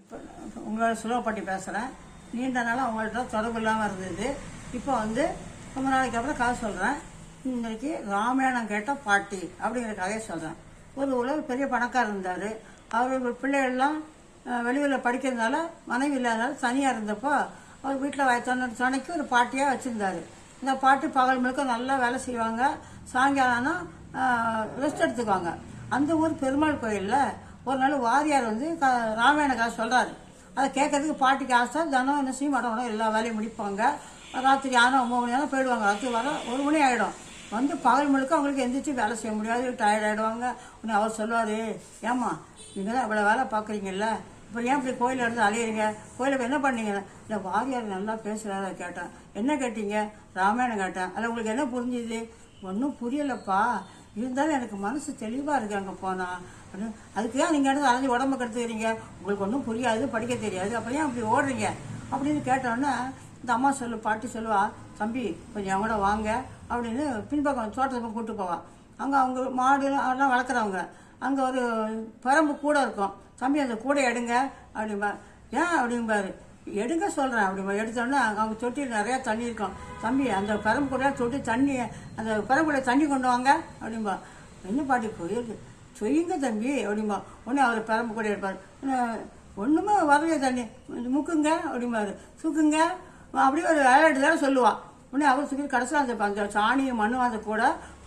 இப்போ உங்களோட சுலபப்பட்டி பேசுகிறேன். நீண்ட நாளாக உங்கள்கிட்ட தொடர்பு இல்லாமல் இருந்தது. இப்போ ரொம்ப நாளைக்கு அப்புறம் கதை சொல்கிறேன். இன்றைக்கி ராமாயணம் கேட்ட பாட்டி அப்படிங்கிற கதையை சொல்கிறேன். ஒரு ஊரில் பெரிய பணக்காரர் இருந்தார். அவர் பிள்ளைகள்லாம் வெளியூரில் படிக்கிறதுனால மனைவி இல்லாதனால தனியாக இருந்தப்போ அவர் வீட்டில் துணைக்கு ஒரு பாட்டியாக வச்சுருந்தார். இந்த பாட்டி பகல் முழுக்க நல்லா வேலை செய்வாங்க. சாயங்காலம்னா ரெஸ்ட் எடுத்துக்குவாங்க. அந்த ஊர் பெருமாள் கோயிலில் ஒரு நாள் வாரியார் ராமாயண கதை சொல்கிறாரு. அதை கேட்கறதுக்கு பாட்டிக்கு ஆசை. தினம் என்ன செய்ய மாட்டோம், எல்லா வேலையும் முடிப்பாங்க. ராத்திரி 9 மணி நேரம் போயிடுவாங்க. ராத்திரி வர 1 மணி ஆகிடும். பகல் முழுக்க அவங்களுக்கு எந்திரிச்சு வேலை செய்ய முடியாது, டயர்ட் ஆகிடுவாங்க. உடனே அவர் சொல்லுவார், ஏம்மா நீங்கள் தான் இவ்வளோ வேலை பார்க்குறீங்கல்ல, இப்போ ஏன் இப்படி கோயிலில் இருந்து அலையிறீங்க, கோயிலுக்கு என்ன பண்ணீங்க? இல்லை வாரியார் நல்லா பேசுகிறாரு கேட்டேன். என்ன கேட்டீங்க? ராமாயணம் கேட்டேன். அதில் உங்களுக்கு என்ன புரிஞ்சுது? ஒன்றும் புரியலப்பா, இருந்தாலும் எனக்கு மனசு தெளிவாக இருக்குது அங்கே போனால். அதுக்கு தான் நீங்கள் எடுத்து அலைஞ்சி உடம்பு கெடுத்துக்கிறீங்க, உங்களுக்கு ஒன்றும் புரியாது, படிக்க தெரியாது, அப்புறம் ஏன் அப்படி ஓடுறீங்க அப்படின்னு கேட்டோன்னே இந்த அம்மா பாட்டி சொல்லுவா, தம்பி கொஞ்சம் அவங்கள வாங்க அப்படின்னு பின்பக்கம் தோட்டத்துக்கு கூப்பிட்டு போவான். அங்கே அவங்க மாடு அதெல்லாம் வளர்க்குறவங்க. அங்கே ஒரு பரம்பு கூடை இருக்கும். தம்பி அந்த கூடை எடுங்க அப்படின்பா. ஏன் அப்படிம்பாரு. எடுங்க சொல்கிறேன் அப்படிம்பா. எடுத்தோடனே அவங்க தொட்டியில் நிறையா தண்ணி இருக்கும். தம்பி அந்த பரம்பு கூட தொட்டி தண்ணி, அந்த பரம்புல தண்ணி கொண்டு வாங்க அப்படின்பா. என்ன பாட்டி கோயிலுக்கு செய்யுங்க தம்பி அப்படின்பா. உடனே அவர் பரம்பு கூட எடுப்பார். ஒன்றுமே வரலையே தண்ணி, முக்குங்க அப்படிம்பாரு. சுக்குங்க அப்படியே ஒரு 7-8 தடவை சொல்லுவாள். உடனே அவர் சுற்றி கடைசியில் அந்த சாணியும் மண்ணும் அந்த கூட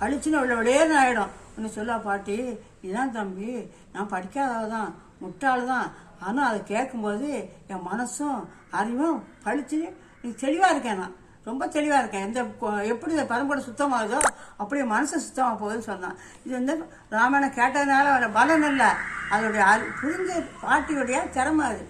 அழிச்சுன்னு விளையாடுன்னு ஆகிடும். ஒன்று சொல்லுவா பாட்டி, இதுதான் தம்பி, நான் படிக்காததான், முட்டாள் தான், ஆனால் அதை கேட்கும்போது என் மனசும் அறிவும் பழிச்சு தெளிவாக இருக்கேன். நான் ரொம்ப தெளிவாக இருக்கேன். எப்படி இந்த பரம்பரை சுத்தமாகுதோ அப்படியே மனசு சுத்தமாக போகுதுன்னு சொன்னான். இது ராமாயணம் கேட்டதுனால அவரோட பலன் இல்லை, அதோடைய புரிஞ்ச பாட்டியுடைய திறமை அது.